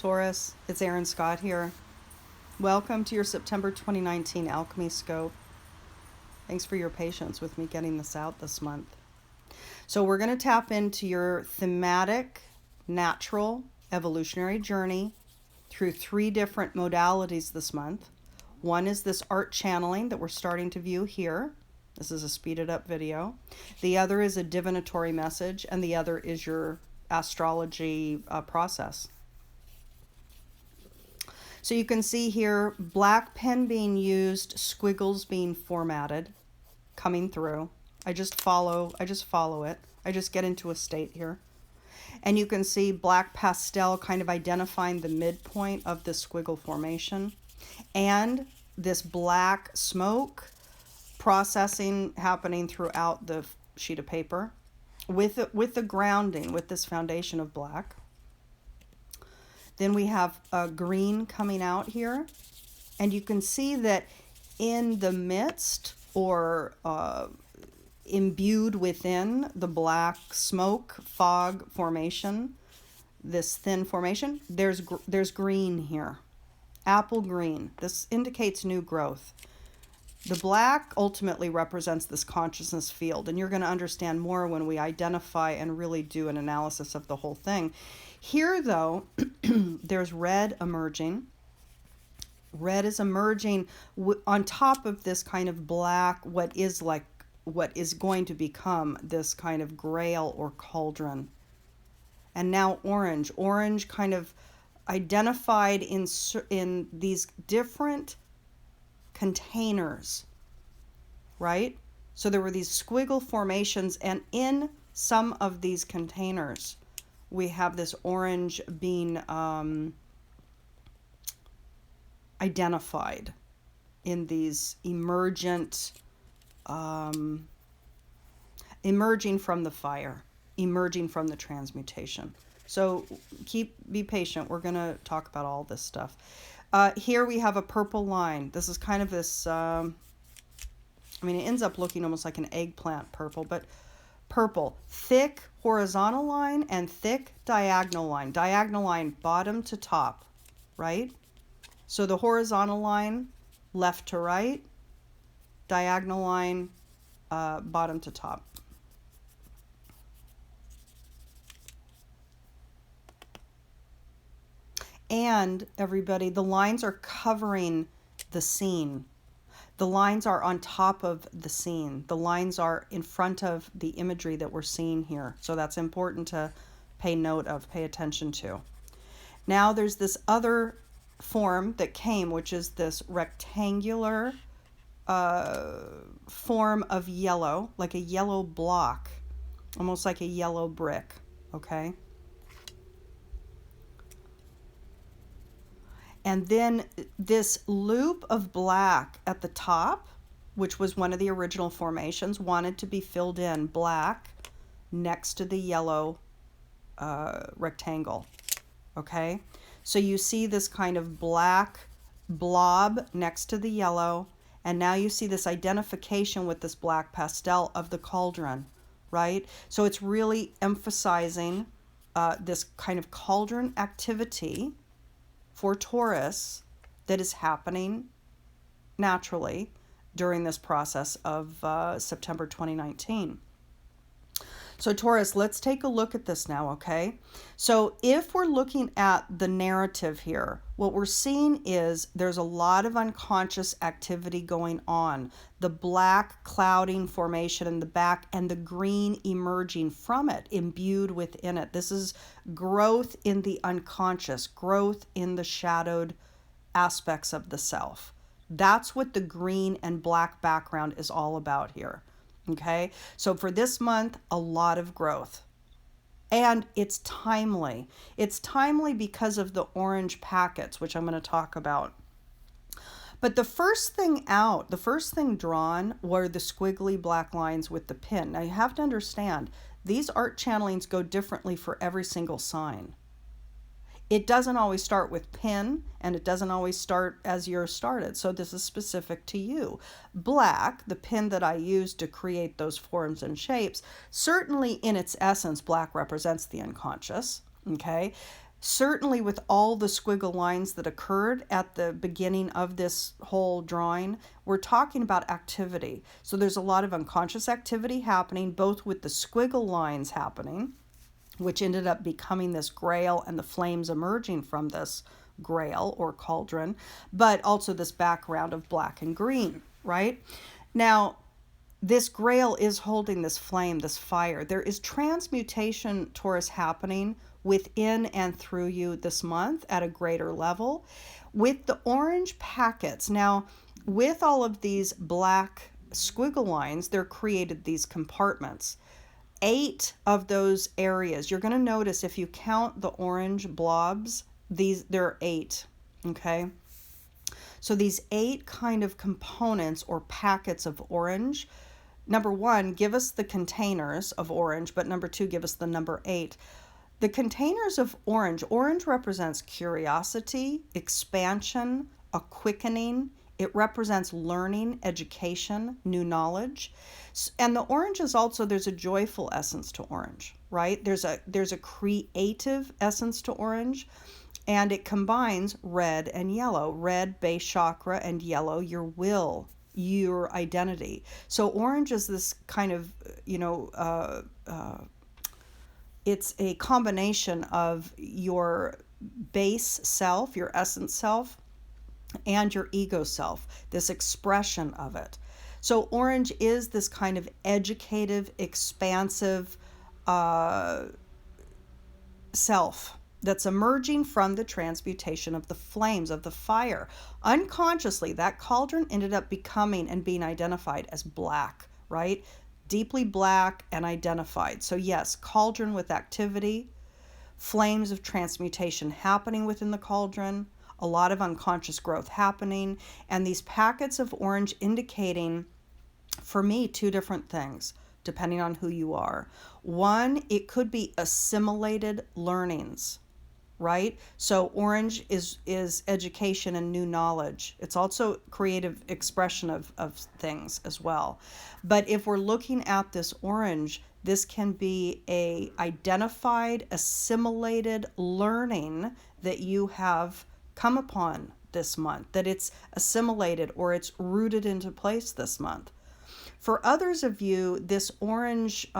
Taurus, it's Erin Scott here. Welcome to your September 2019 Alchemy Scope. Thanks for your patience with me getting this out this month. So we're going to tap into your thematic, natural, evolutionary journey through 3 different modalities this month. One is this art channeling that we're starting to view here. This is a speeded up video. The other is a divinatory message, and the other is your astrology process. So you can see here, black pen being used, squiggles being formatted, coming through. I just follow it. I just get into a state here. And you can see black pastel kind of identifying the midpoint of the squiggle formation. And this black smoke processing happening throughout the sheet of paper with the grounding, with this foundation of black. Then we have a green coming out here, and you can see that in the midst or imbued within the black smoke fog formation, this thin formation, there's green here, apple green. This indicates new growth. The black ultimately represents this consciousness field, and you're going to understand more when we identify and really do an analysis of the whole thing. Here, though, there's red emerging. Red is emerging on top of this kind of black, what is going to become this kind of grail or cauldron. And now orange. Orange kind of identified in these different containers, right? So there were these squiggle formations, and in some of these containers, we have this orange being identified in these emergent, emerging from the fire, emerging from the transmutation. So be patient. We're going to talk about all this stuff. Here we have a purple line. This is kind of this, it ends up looking almost like an eggplant purple, but purple, thick horizontal line and thick diagonal line. Diagonal line bottom to top, right? So the horizontal line left to right, diagonal line bottom to top. And everybody, the lines are covering the scene. The lines are on top of the scene. The lines are in front of the imagery that we're seeing here. So that's important to pay note of, pay attention to. Now there's this other form that came, which is this rectangular form of yellow, like a yellow block, almost like a yellow brick, okay? And then this loop of black at the top, which was one of the original formations, wanted to be filled in black next to the yellow rectangle. Okay? So you see this kind of black blob next to the yellow, and now you see this identification with this black pastel of the cauldron, right? So it's really emphasizing this kind of cauldron activity for Taurus that is happening naturally during this process of September 2019. So Taurus, let's take a look at this now, okay? So if we're looking at the narrative here, what we're seeing is there's a lot of unconscious activity going on. The black clouding formation in the back and the green emerging from it, imbued within it. This is growth in the unconscious, growth in the shadowed aspects of the self. That's what the green and black background is all about here. Okay, so for this month, a lot of growth. And it's timely. It's timely because of the orange packets, which I'm going to talk about. But the first thing out, the first thing drawn were the squiggly black lines with the pin. Now you have to understand, these art channelings go differently for every single sign. It doesn't always start with pin, and it doesn't always start as yours started. So this is specific to you. Black, the pin that I used to create those forms and shapes, certainly in its essence, black represents the unconscious. Okay. Certainly with all the squiggle lines that occurred at the beginning of this whole drawing, we're talking about activity. So there's a lot of unconscious activity happening, both with the squiggle lines happening, which ended up becoming this grail and the flames emerging from this grail or cauldron, but also this background of black and green, right? Now, this grail is holding this flame, this fire. There is transmutation, Taurus, happening within and through you this month at a greater level with the orange packets. Now, with all of these black squiggle lines, they're created these compartments. 8 of those areas, you're going to notice if you count the orange blobs, there are 8, okay? So these 8 kind of components or packets of orange, number 1, give us the containers of orange, but number 2, give us the number 8. The containers of orange represents curiosity, expansion, a quickening. It represents learning, education, new knowledge. And the orange is also, there's a joyful essence to orange, right? There's a creative essence to orange, and it combines red and yellow. Red, base chakra, and yellow, your will, your identity. So orange is this kind of, it's a combination of your base self, your essence self, and your ego self, this expression of it. So orange is this kind of educative, expansive self that's emerging from the transmutation of the flames, of the fire. Unconsciously, that cauldron ended up becoming and being identified as black, right? Deeply black and identified. So yes, cauldron with activity, flames of transmutation happening within the cauldron, a lot of unconscious growth happening, and these packets of orange indicating, for me, 2 different things, depending on who you are. 1, it could be assimilated learnings, right? So orange is education and new knowledge. It's also creative expression of things as well. But if we're looking at this orange, this can be a identified, assimilated learning that you have come upon this month, that it's assimilated or it's rooted into place this month. For others of you, this orange,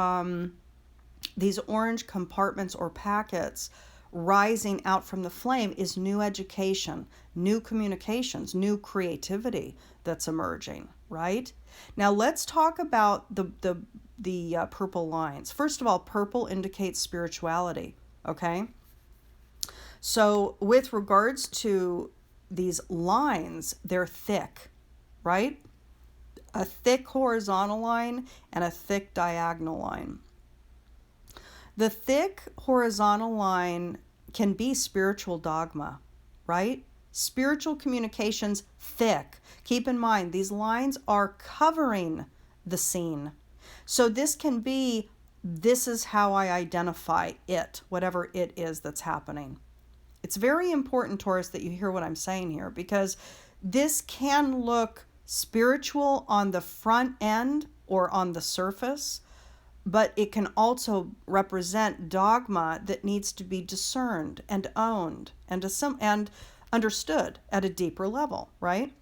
these orange compartments or packets rising out from the flame is new education, new communications, new creativity that's emerging, right? Now let's talk about the purple lines. First of all, purple indicates spirituality, okay? So with regards to these lines, they're thick, right? A thick horizontal line and a thick diagonal line. The thick horizontal line can be spiritual dogma, right? Spiritual communications, thick. Keep in mind, these lines are covering the scene. So this can be, this is how I identify it, whatever it is that's happening. It's very important, Taurus, that you hear what I'm saying here, because this can look spiritual on the front end or on the surface, but it can also represent dogma that needs to be discerned and owned and understood at a deeper level, right?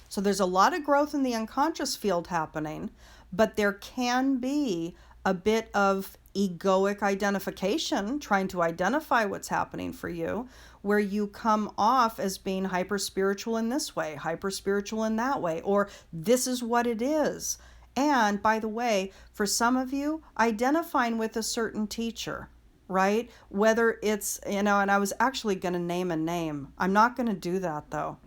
So there's a lot of growth in the unconscious field happening, but there can be a bit of egoic identification, trying to identify what's happening for you, where you come off as being hyper spiritual in this way, hyper spiritual in that way, or this is what it is. And by the way, for some of you, identifying with a certain teacher, right? Whether it's, and I was actually going to name a name. I'm not going to do that though.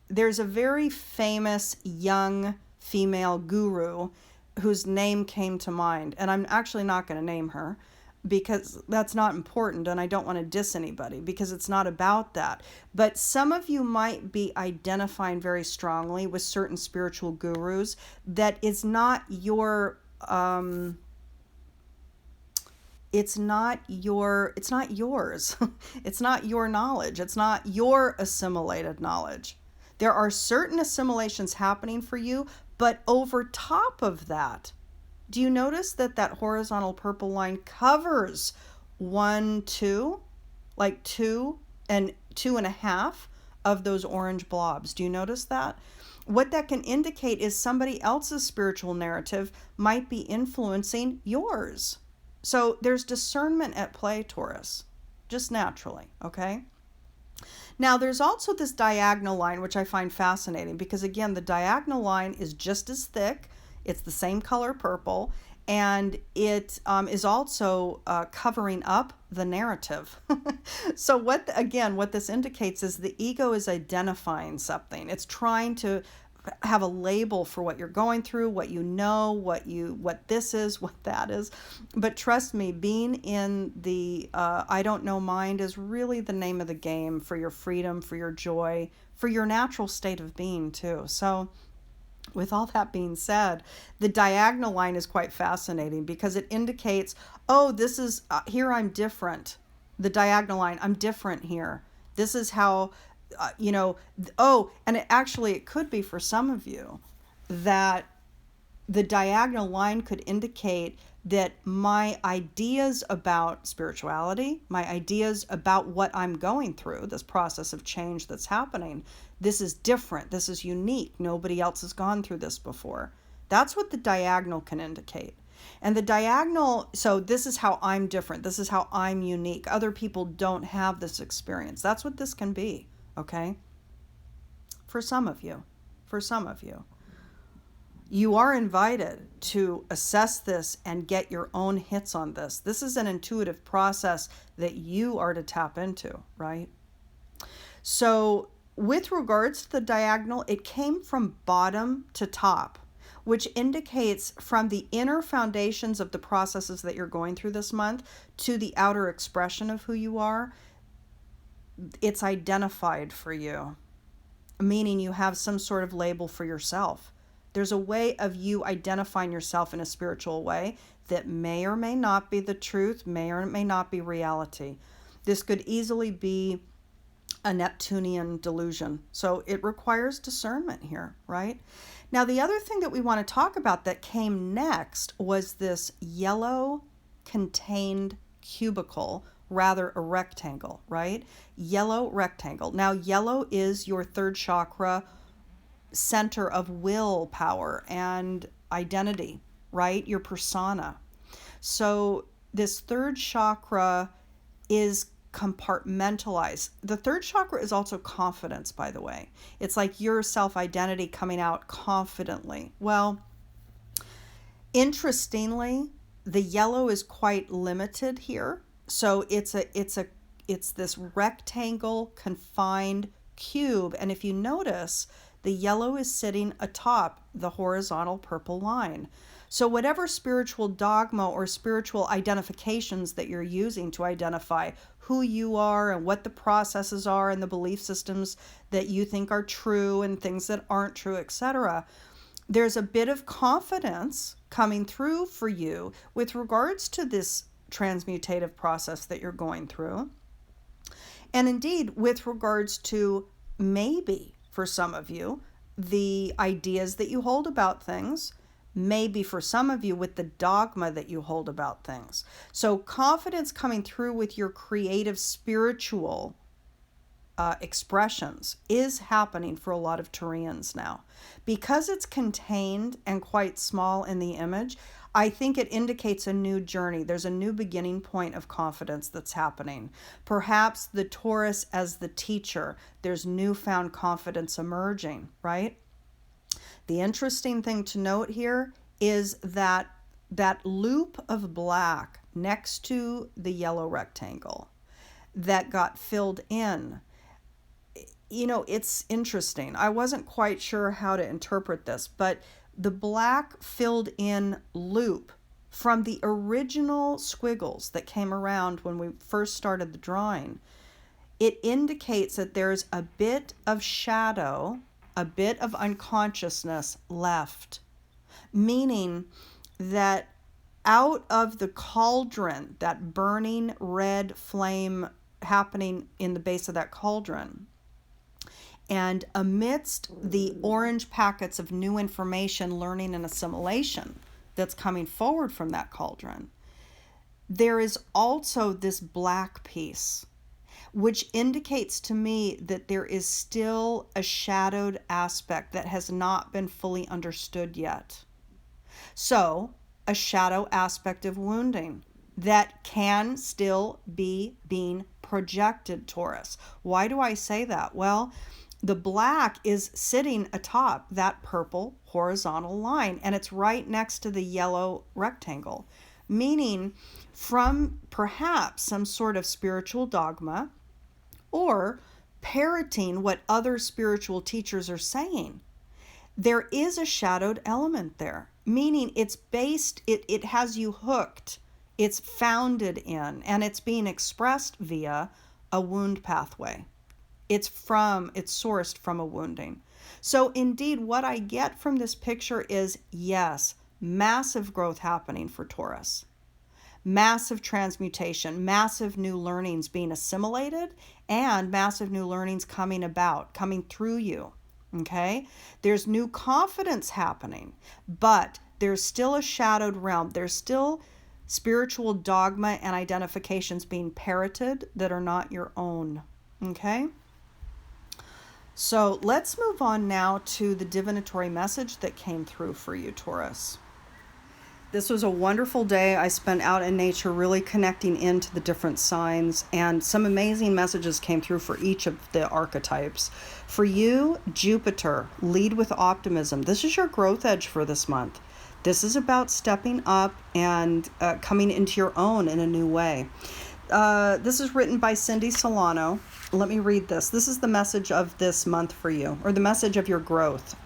There's a very famous young female guru whose name came to mind, and I'm actually not going to name her because that's not important, and I don't want to diss anybody because it's not about that. But some of you might be identifying very strongly with certain spiritual gurus that is not your it's not yours. It's not your knowledge. It's not your assimilated knowledge. There are certain assimilations happening for you, but over top of that, do you notice that that horizontal purple line covers 1, 2, like 2 and 2.5 of those orange blobs. Do you notice that? What that can indicate is somebody else's spiritual narrative might be influencing yours. So there's discernment at play, Taurus, just naturally, okay? Now, there's also this diagonal line, which I find fascinating because, again, the diagonal line is just as thick. It's the same color purple, and it is also covering up the narrative. So what this indicates is the ego is identifying something. It's trying to have a label for what you're going through, what you know, what this is, what that is. But trust me, being in the I don't know mind is really the name of the game for your freedom, for your joy, for your natural state of being too. So with all that being said, the diagonal line is quite fascinating because it indicates, oh, this is, here I'm different. The diagonal line, I'm different here. This is how, and it could be for some of you that the diagonal line could indicate that my ideas about spirituality, my ideas about what I'm going through, this process of change that's happening, this is different, this is unique, nobody else has gone through this before. That's what the diagonal can indicate. And the diagonal, so this is how I'm different, this is how I'm unique. Other people don't have this experience. That's what this can be, okay? For some of you. You are invited to assess this and get your own hits on this. This is an intuitive process that you are to tap into, right? So with regards to the diagonal, it came from bottom to top, which indicates from the inner foundations of the processes that you're going through this month to the outer expression of who you are. It's identified for you, meaning you have some sort of label for yourself. There's a way of you identifying yourself in a spiritual way that may or may not be the truth, may or may not be reality. This could easily be a Neptunian delusion. So it requires discernment here, right? Now, the other thing that we want to talk about that came next was this yellow contained cubicle, rather a rectangle, right? Yellow rectangle. Now, yellow is your third chakra center of willpower and identity, right? Your persona. So this third chakra is compartmentalized. The third chakra is also confidence, by the way. It's like your self-identity coming out confidently. Well, interestingly, the yellow is quite limited here. So it's this rectangle confined cube, and if you notice, the yellow is sitting atop the horizontal purple line. So whatever spiritual dogma or spiritual identifications that you're using to identify who you are and what the processes are and the belief systems that you think are true and things that aren't true, etc., there's a bit of confidence coming through for you with regards to this transmutative process that you're going through. And indeed, with regards to maybe, for some of you, the ideas that you hold about things, maybe for some of you with the dogma that you hold about things. So confidence coming through with your creative spiritual expressions is happening for a lot of Taurians now. Because it's contained and quite small in the image, I think it indicates a new journey. There's a new beginning point of confidence that's happening. Perhaps the Taurus as the teacher, there's newfound confidence emerging, right? The interesting thing to note here is that loop of black next to the yellow rectangle that got filled in, it's interesting. I wasn't quite sure how to interpret this, but the black filled in loop from the original squiggles that came around when we first started the drawing, it indicates that there's a bit of shadow, a bit of unconsciousness left, meaning that out of the cauldron, that burning red flame happening in the base of that cauldron, and amidst the orange packets of new information, learning, and assimilation that's coming forward from that cauldron, there is also this black piece, which indicates to me that there is still a shadowed aspect that has not been fully understood yet. So, a shadow aspect of wounding that can still be being projected, Taurus. Why do I say that? Well, the black is sitting atop that purple horizontal line, and it's right next to the yellow rectangle, meaning from perhaps some sort of spiritual dogma or parroting what other spiritual teachers are saying. There is a shadowed element there, meaning it's based, it has you hooked, it's founded in, and it's being expressed via a wound pathway. It's sourced from a wounding. So indeed, what I get from this picture is, yes, massive growth happening for Taurus. Massive transmutation, massive new learnings being assimilated, and massive new learnings coming through you. Okay? There's new confidence happening, but there's still a shadowed realm. There's still spiritual dogma and identifications being parroted that are not your own. Okay? So let's move on now to the divinatory message that came through for you, Taurus. This was a wonderful day I spent out in nature, really connecting into the different signs, and some amazing messages came through for each of the archetypes. For you, Jupiter, lead with optimism. This is your growth edge for this month. This is about stepping up and coming into your own in a new way. This is written by Cindy Solano. Let me read this. This is the message of this month for you, or the message of your growth.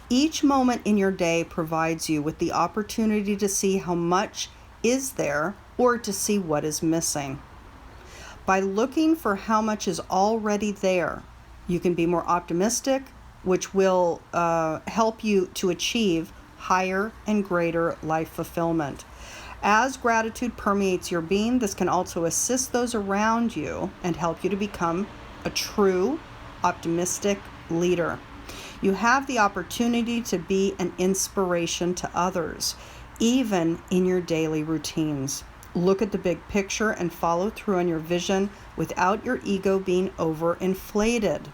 Each moment in your day provides you with the opportunity to see how much is there or to see what is missing. By looking for how much is already there, you can be more optimistic, which will help you to achieve higher and greater life fulfillment. As gratitude permeates your being, this can also assist those around you and help you to become a true, optimistic leader. You have the opportunity to be an inspiration to others, even in your daily routines. Look at the big picture and follow through on your vision without your ego being overinflated.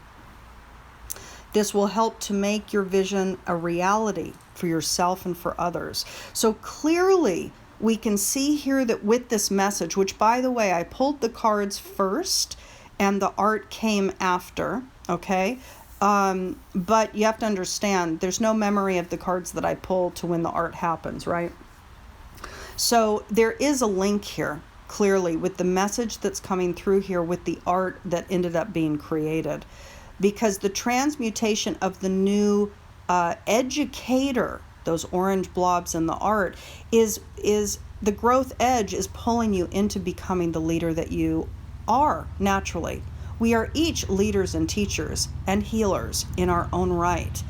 This will help to make your vision a reality for yourself and for others. So clearly, we can see here that with this message, which by the way, I pulled the cards first and the art came after, okay? But you have to understand, there's no memory of the cards that I pull to when the art happens, right? So there is a link here, clearly, with the message that's coming through here with the art that ended up being created. Because the transmutation of the new educator, those orange blobs in the art, is the growth edge is pulling you into becoming the leader that you are naturally. We are each leaders and teachers and healers in our own right,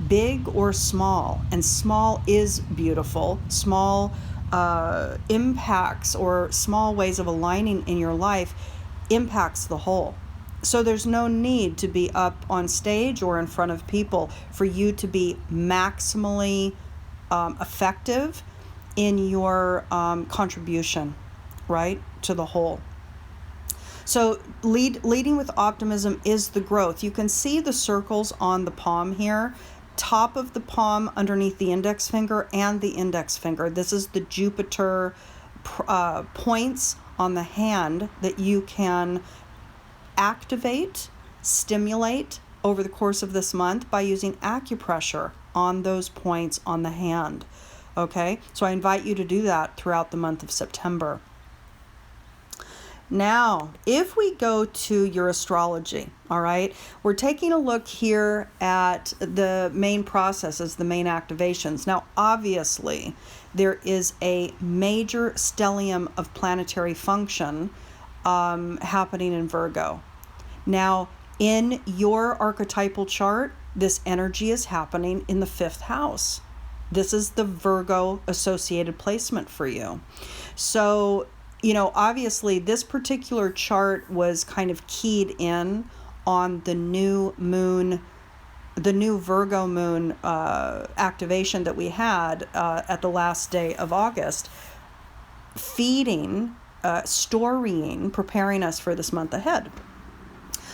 big or small, and small is beautiful. Small impacts or small ways of aligning in your life impacts the whole. So there's no need to be up on stage or in front of people for you to be maximally effective in your contribution, right, to the whole. So leading with optimism is the growth. You can see the circles on the palm here, top of the palm underneath the index finger and the index finger. This is the Jupiter points on the hand that you can activate, stimulate over the course of this month by using acupressure on those points on the hand. Okay, so I invite you to do that throughout the month of September. Now, if we go to your astrology, all right, we're taking a look here at the main processes, the main activations. Now, obviously, there is a major stellium of planetary function happening in Virgo. Now, in your archetypal chart, this energy is happening in the 5th house. This is the Virgo associated placement for you. So, you know, obviously this particular chart was kind of keyed in on the new moon, the new Virgo moon activation that we had at the last day of August. feeding, storing, preparing us for this month ahead.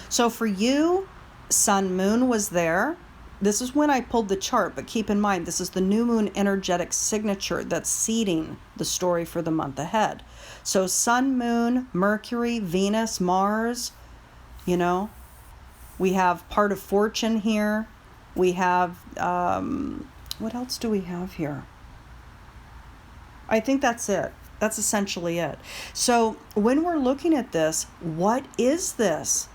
So for you, Sun Moon was there. This is when I pulled the chart, but keep in mind, this is the new moon energetic signature that's seeding the story for the month ahead. So Sun, Moon, Mercury, Venus, Mars, you know, we have part of fortune here. We have, what else do we have here? I think that's it. That's essentially it. So when we're looking at this, what is this?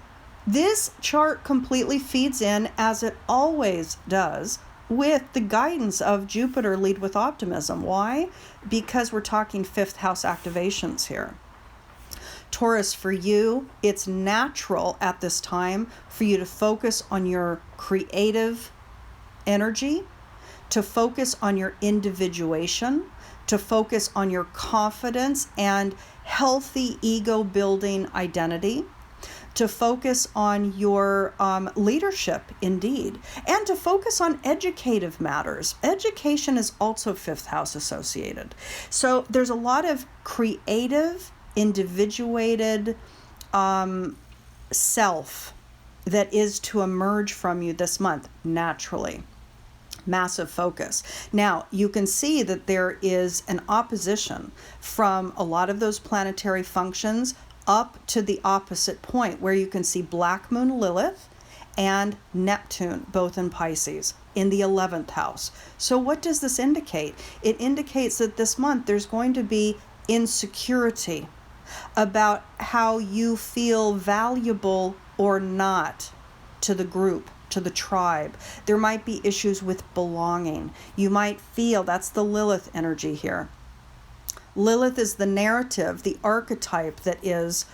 This chart completely feeds in, as it always does, with the guidance of Jupiter, lead with optimism. Why? Because we're talking fifth house activations here. Taurus, for you, it's natural at this time for you to focus on your creative energy, to focus on your individuation, to focus on your confidence and healthy ego building identity, to focus on your leadership, indeed, and to focus on educative matters. Education is also fifth house associated. So there's a lot of creative, individuated self that is to emerge from you this month, naturally. Massive focus. Now, you can see that there is an opposition from a lot of those planetary functions up to the opposite point, where you can see Black Moon Lilith and Neptune, both in Pisces, in the 11th house. So what does this indicate? It indicates that this month there's going to be insecurity about how you feel valuable or not to the group, to the tribe. There might be issues with belonging. You might feel, that's the Lilith energy here. Lilith is the narrative, the archetype that is,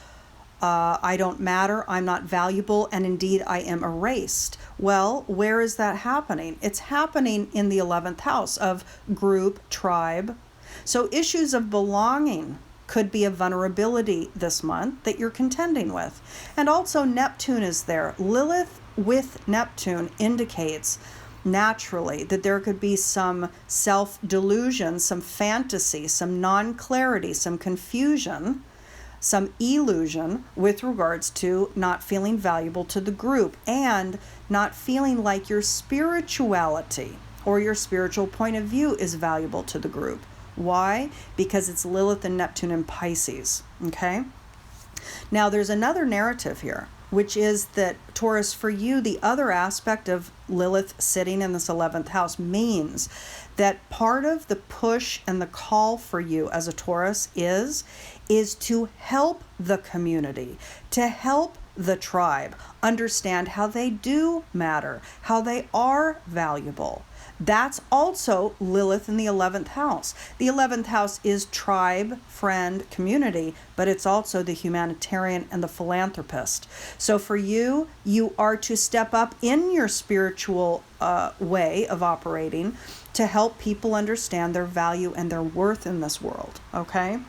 I don't matter, I'm not valuable, and indeed I am erased. Well, where is that happening? It's happening in the 11th house of group, tribe. So issues of belonging could be a vulnerability this month that you're contending with. And also Neptune is there. Lilith with Neptune indicates naturally that there could be some self-delusion, some fantasy, some non-clarity, some confusion, some illusion with regards to not feeling valuable to the group and not feeling like your spirituality or your spiritual point of view is valuable to the group. Why? Because it's Lilith and Neptune in Pisces, okay? Now there's another narrative here, which is that Taurus, for you, the other aspect of Lilith sitting in this 11th house means that part of the push and the call for you as a Taurus is to help the community, to help the tribe understand how they do matter, how they are valuable. That's also Lilith in the 11th house. The 11th house is tribe, friend, community, but it's also the humanitarian and the philanthropist. So for you, you are to step up in your spiritual way of operating to help people understand their value and their worth in this world, okay?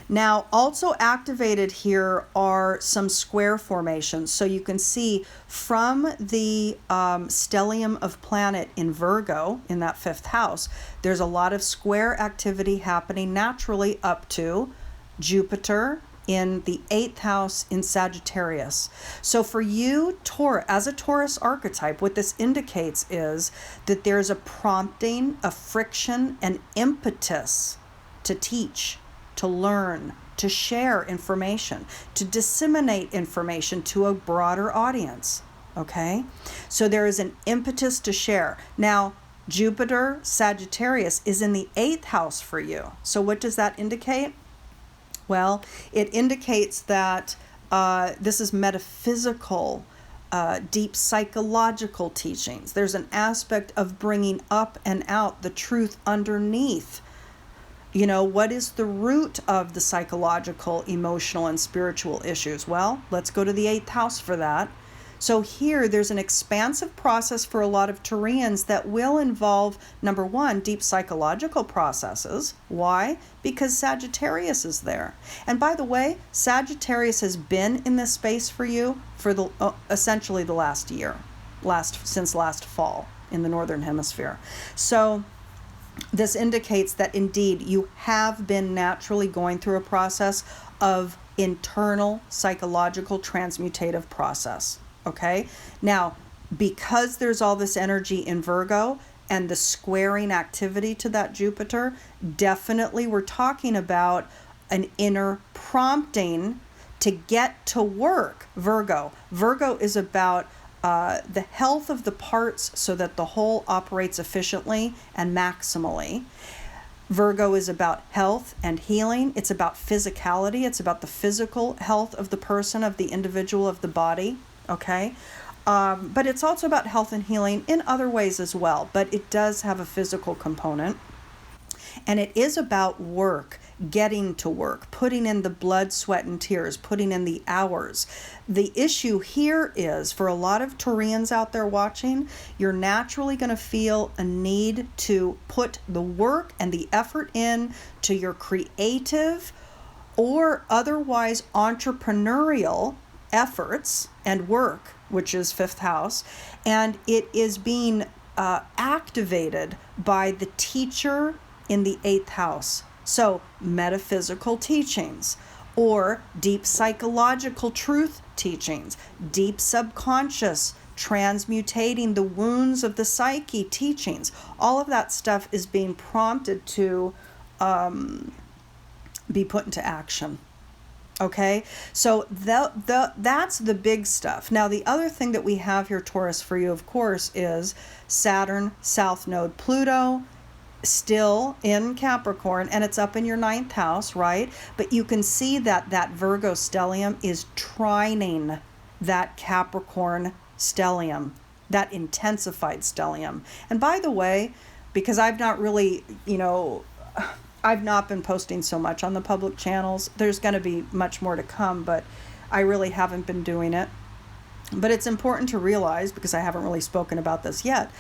Now, also activated here are some square formations. So you can see from the stellium of planet in Virgo, in that 5th house, there's a lot of square activity happening naturally up to Jupiter in the 8th house in Sagittarius. So for you, as a Taurus archetype, what this indicates is that there's a prompting, a friction, an impetus to teach, to learn, to share information, to disseminate information to a broader audience, okay? So there is an impetus to share. Now, Jupiter, Sagittarius, is in the 8th house for you. So what does that indicate? Well, it indicates that this is metaphysical, deep psychological teachings. There's an aspect of bringing up and out the truth underneath. You know, what is the root of the psychological, emotional, and spiritual issues? Well, let's go to the 8th house for that. So here, there's an expansive process for a lot of Taurians that will involve, number one, deep psychological processes. Why? Because Sagittarius is there. And by the way, Sagittarius has been in this space for you for essentially the last year, since last fall in the Northern Hemisphere. So this indicates that indeed you have been naturally going through a process of internal psychological transmutative process. Okay? Now, because there's all this energy in Virgo and the squaring activity to that Jupiter, definitely we're talking about an inner prompting to get to work. Virgo is about the health of the parts so that the whole operates efficiently and maximally. Virgo is about health and healing. It's about physicality. It's about the physical health of the person, of the individual, of the body. Okay? But it's also about health and healing in other ways as well. But it does have a physical component. And it is about work, getting to work, putting in the blood, sweat, and tears, putting in the hours. The issue here is, for a lot of Taurians out there watching, you're naturally going to feel a need to put the work and the effort in to your creative or otherwise entrepreneurial efforts and work, which is fifth house, and it is being activated by the teacher in the eighth house. So metaphysical teachings or deep psychological truth teachings, deep subconscious, transmutating the wounds of the psyche teachings, all of that stuff is being prompted to be put into action. Okay, so that's the big stuff. Now, the other thing that we have here, Taurus, for you, of course, is Saturn, South Node, Pluto, still in Capricorn, and it's up in your ninth house, right? But you can see that that Virgo stellium is trining that Capricorn stellium, that intensified stellium. And by the way, because I've not really, I've not been posting so much on the public channels. There's going to be much more to come, but I really haven't been doing it. But it's important to realize, because I haven't really spoken about this yet,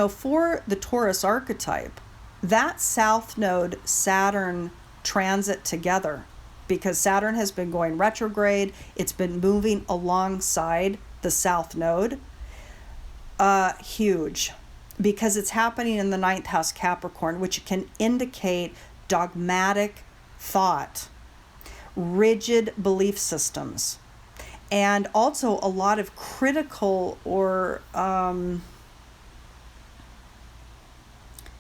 for the Taurus archetype, that South Node Saturn transit together, because Saturn has been going retrograde, it's been moving alongside the South Node, huge, because it's happening in the ninth house Capricorn, which can indicate dogmatic thought, rigid belief systems, and also a lot of critical or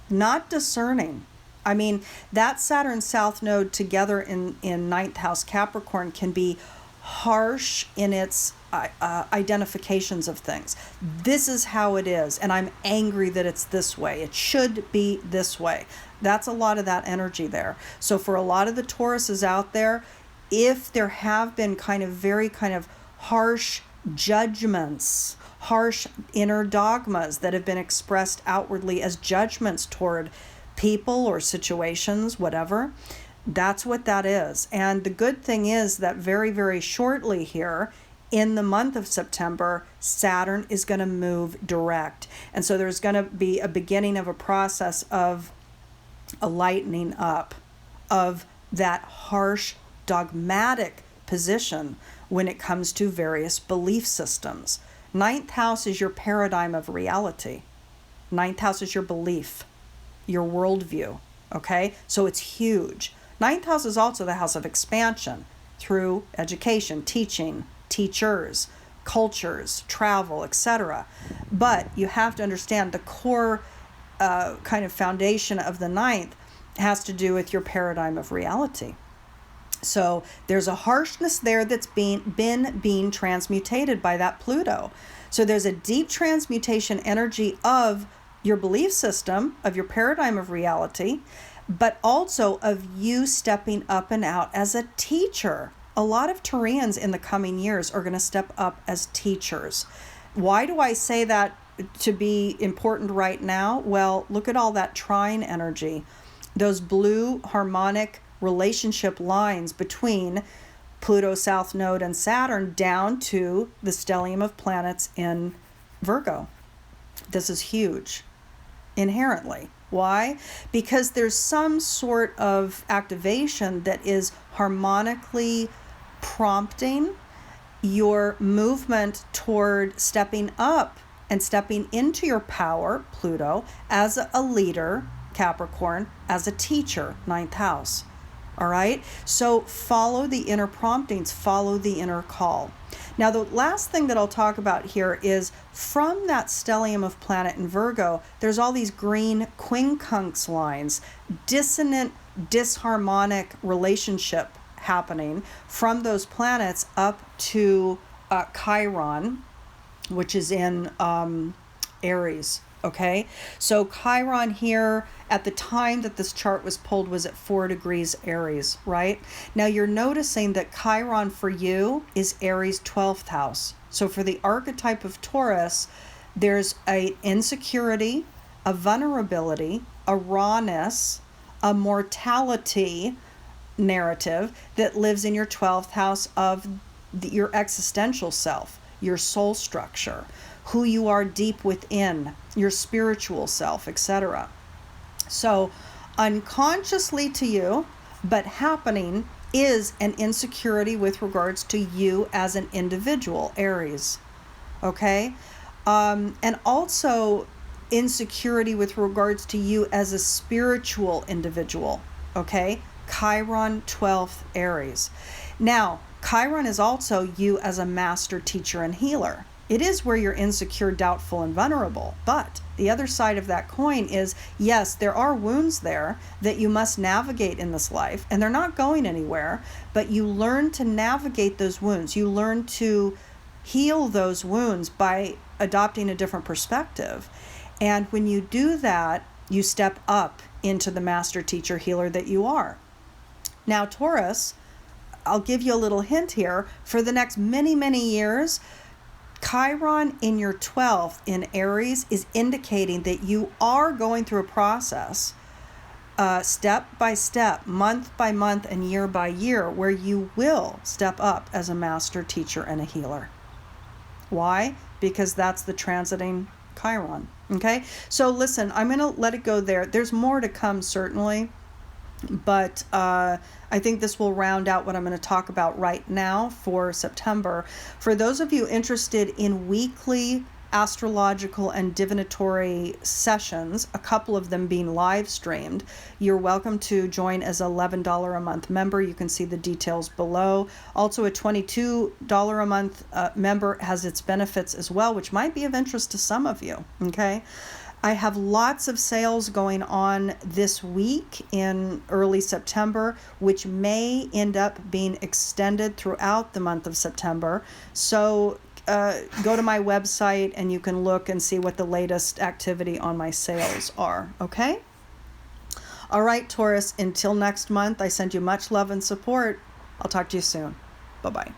not discerning. I mean, that Saturn South Node together in ninth house Capricorn can be harsh in its identifications of things. This is how it is, and I'm angry that it's this way. It should be this way. That's a lot of that energy there. So for a lot of the Tauruses out there, if there have been very harsh judgments, harsh inner dogmas that have been expressed outwardly as judgments toward people or situations, whatever, that's what that is. And the good thing is that very, very shortly here, in the month of September, Saturn is going to move direct. And so there's going to be a beginning of a process of a lightening up of that harsh dogmatic position when it comes to various belief systems. Ninth house is your paradigm of reality. Ninth house is your belief, your worldview, okay? So it's huge. Ninth house is also the house of expansion through education, teaching, teachers, cultures, travel, etc. But you have to understand the core foundation of the ninth has to do with your paradigm of reality. So there's a harshness there that's being transmutated by that Pluto. So there's a deep transmutation energy of your belief system, of your paradigm of reality, but also of you stepping up and out as a teacher. A lot of Taurians in the coming years are going to step up as teachers. Why do I say that to be important right now? Well, look at all that trine energy. Those blue harmonic relationship lines between Pluto, South Node, and Saturn down to the stellium of planets in Virgo. This is huge, inherently. Why? Because there's some sort of activation that is harmonically prompting your movement toward stepping up and stepping into your power, Pluto, as a leader, Capricorn, as a teacher, 9th house. All right, so follow the inner promptings, follow the inner call. Now, the last thing that I'll talk about here is from that stellium of planet in Virgo, there's all these green quincunx lines, dissonant, disharmonic relationship happening from those planets up to Chiron, which is in Aries. Okay, so Chiron here at the time that this chart was pulled was at 4 degrees Aries, right? Now you're noticing that Chiron for you is Aries 12th house. So for the archetype of Taurus, there's an insecurity, a vulnerability, a rawness, a mortality narrative that lives in your 12th house of your existential self, your soul structure, who you are deep within, your spiritual self, etc. So unconsciously to you, but happening, is an insecurity with regards to you as an individual, Aries. Okay? And also insecurity with regards to you as a spiritual individual. Okay? Chiron 12th Aries. Now, Chiron is also you as a master teacher and healer. It is where you're insecure, doubtful, and vulnerable. But the other side of that coin is, yes, there are wounds there that you must navigate in this life, and they're not going anywhere, but you learn to navigate those wounds. You learn to heal those wounds by adopting a different perspective. And when you do that, you step up into the master teacher healer that you are. Now, Taurus, I'll give you a little hint here. For the next many, many years, Chiron in your 12th in Aries is indicating that you are going through a process, step by step, month by month, and year by year, where you will step up as a master teacher and a healer. Why? Because that's the transiting Chiron. Okay? So listen, I'm going to let it go there. There's more to come, certainly. But I think this will round out what I'm going to talk about right now for September. For those of you interested in weekly astrological and divinatory sessions, a couple of them being live streamed, you're welcome to join as an $11 a month member. You can see the details below. Also, a $22 a month member has its benefits as well, which might be of interest to some of you. Okay. I have lots of sales going on this week in early September, which may end up being extended throughout the month of September. So go to my website and you can look and see what the latest activity on my sales are. Okay? All right, Taurus, until next month, I send you much love and support. I'll talk to you soon. Bye-bye.